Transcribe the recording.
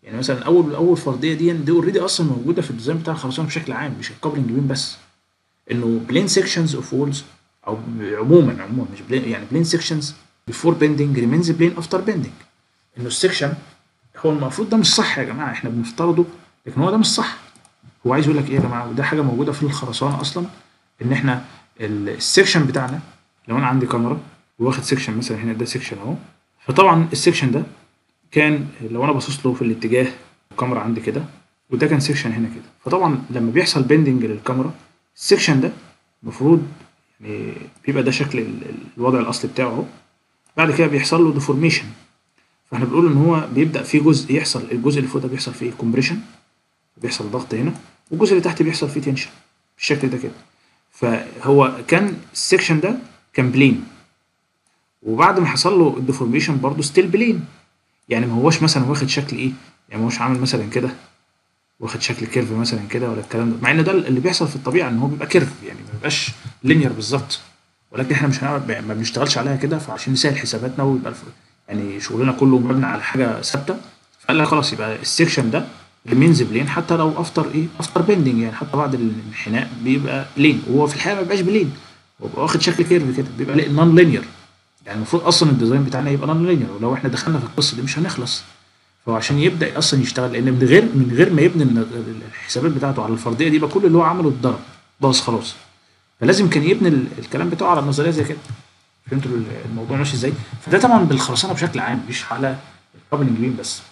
يعني مثلا اول فرضيه دي اوريدي اصلا موجوده في الديزاين بتاع الخرسانه بشكل عام، مش الكابلنج بيم بس، انه بلين سيكشنز اوف وولز، او عموما مش بلين، يعني بلين سيكشنز بيفور بيندنج ريمينز بلين افتر بيندنج. انه السكشن هو المفروض ده مش صح يا جماعه، احنا بنفترضه لكن هو ده مش صح. هو عايز يقول لك ايه يا جماعه، وده حاجه موجوده في الخرسانه اصلا، ان احنا السكشن بتاعنا لو انا عندي كاميرا واخد سكشن مثلا هنا، ده سكشن اهو، فطبعا السكشن ده كان لو انا باصص له في الاتجاه الكاميرا عندي كده، وده كان سكشن هنا كده، فطبعا لما بيحصل بيندنج للكاميرا السكشن ده المفروض يعني بيبقى ده شكل الوضع الاصلي بتاعه اهو، بعد كده بيحصل له ديفورميشن. فاحنا بنقول ان هو بيبدا في جزء يحصل، الجزء اللي فوق ده بيحصل فيه كومبريشن، بيحصل ضغط هنا، والجزء اللي تحت بيحصل فيه تنشن بالشكل ده كده. فهو كان السكشن ده كان بلين، وبعد ما حصل له الديفورميشن برضه ستيل بلين، يعني ما هوش مثلا واخد شكل ايه، يعني ما هوش عامل مثلا كده واخد شكل كيرف مثلا كده ولا الكلام ده، مع ان ده اللي بيحصل في الطبيعه ان هو بيبقى كيرف، يعني ما بيبقاش لينير بالظبط، ولكن احنا مش هنعرف ما بنشتغلش عليها كده، فعشان نسهل حساباتنا ويبقى يعني شغلنا كله مبني على حاجه ثابته، فقال لك خلاص يبقى السكشن ده ريمينز بلين حتى لو افتر ايه، افتر بيندنج، يعني حتى بعد الانحناء بيبقى لين، وهو في الحقيقه ما بيبقاش بلين، هو بيبقى واخد شكل كيرف كده، بيبقى نون لينير. يعني المفروض اصلا الديزاين بتاعنا يبقى نون لينير، ولو احنا دخلنا في القصه دي مش هنخلص. فهو عشان يبدا اصلا يشتغل، لان من غير ما يبني الحسابات بتاعته على الفرضيه دي، يبقى كل اللي هو عمله اتضرب باظ خلاص، فلازم كان يبني الكلام بتاعه على النظريه زي كده. فهمتوا الموضوع ماشي ازاي؟ فده طبعا بالخرسانه بشكل عام، مش على الكابلنج بيم بس.